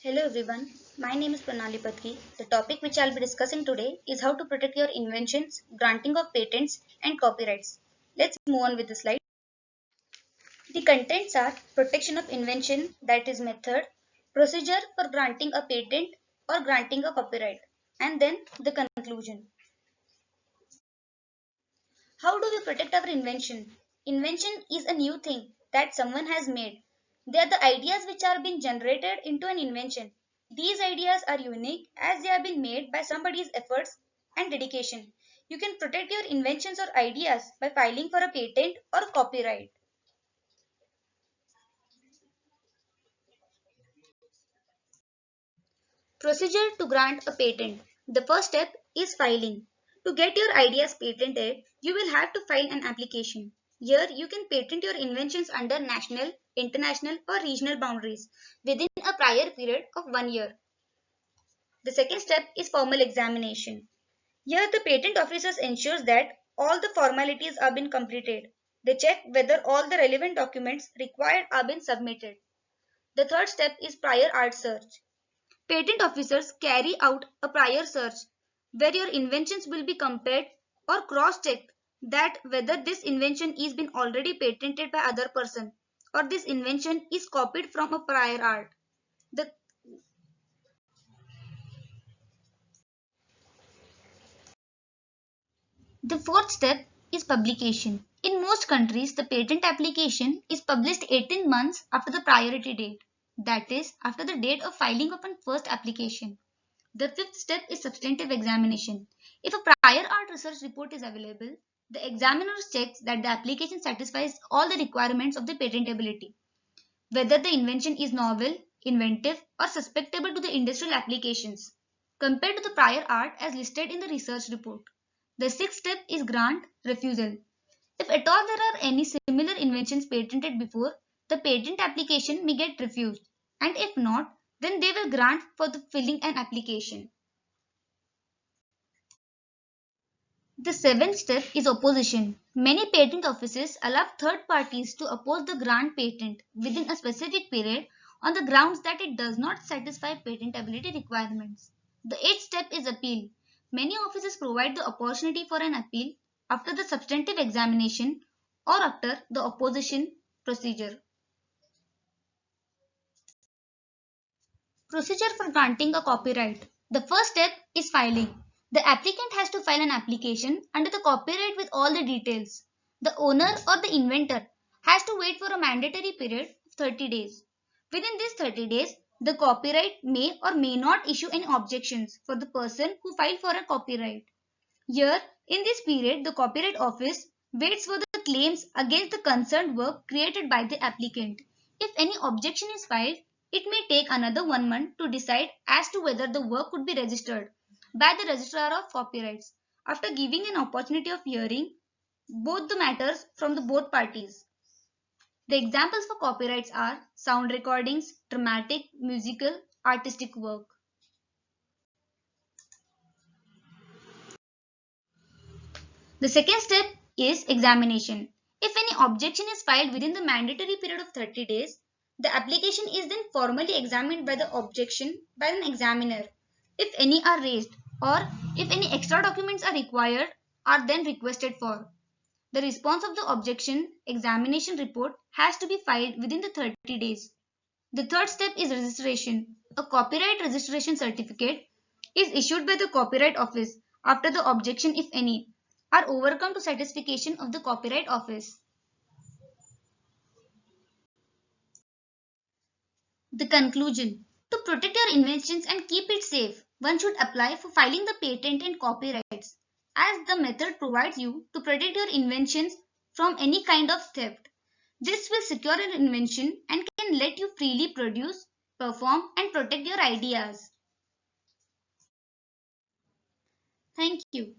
Hello everyone, my name is Pranali Patki. The topic which I'll be discussing today is how to protect your inventions, granting of patents, and copyrights. Let's move on with the slide. The contents are protection of invention, that is method, procedure for granting a patent or granting a copyright, and then the conclusion. How do we protect our invention? Invention is a new thing that someone has made. They are the ideas which are being generated into an invention. These ideas are unique as they have been made by somebody's efforts and dedication. You can protect your inventions or ideas by filing for a patent or copyright. Procedure to grant a patent. The first step is filing. To get your ideas patented, you will have to file an application. Here, you can patent your inventions under national, international, or regional boundaries within a prior period of 1 year. The second step is formal examination. Here, the patent officers ensures that all the formalities are been completed. They check whether all the relevant documents required are been submitted. The third step is prior art search. Patent officers carry out a prior search where your inventions will be compared or cross-checked that whether this invention is been already patented by other person or this invention is copied from a prior art. The, the fourth step is publication. In most countries, the patent application is published 18 months after the priority date. That is, after the date of filing of a first application. The fifth step is substantive examination. If a prior art research report is available, the examiner checks that the application satisfies all the requirements of the patentability, whether the invention is novel, inventive, or susceptible to the industrial applications, compared to the prior art as listed in the research report. The sixth step is grant refusal. If at all there are any similar inventions patented before, the patent application may get refused, and if not, then they will grant for the filling an application. The seventh step is opposition. Many patent offices allow third parties to oppose the grant patent within a specific period on the grounds that it does not satisfy patentability requirements. The eighth step is appeal. Many offices provide the opportunity for an appeal after the substantive examination or after the opposition procedure. Procedure for granting a copyright. The first step is filing. The applicant has to file an application under the copyright with all the details. The owner or the inventor has to wait for a mandatory period of 30 days. Within these 30 days, the copyright may or may not issue any objections for the person who filed for a copyright. Here, in this period, the Copyright Office waits for the claims against the concerned work created by the applicant. If any objection is filed, it may take another 1 month to decide as to whether the work could be registered by the Registrar of Copyrights after giving an opportunity of hearing both the matters from the both parties. The examples for copyrights are sound recordings, dramatic, musical, artistic work. The second step is examination. If any objection is filed within the mandatory period of 30 days, the application is then formally examined by the objection by an examiner. If any are raised or if any extra documents are required are then requested for. The response of the objection examination report has to be filed within the 30 days. The third step is registration. A copyright registration certificate is issued by the Copyright Office after the objection, if any, are overcome to satisfaction of the Copyright Office. The conclusion. To protect your inventions and keep it safe, one should apply for filing the patent and copyrights, as the method provides you to protect your inventions from any kind of theft. This will secure your invention and can let you freely produce, perform, and protect your ideas. Thank you.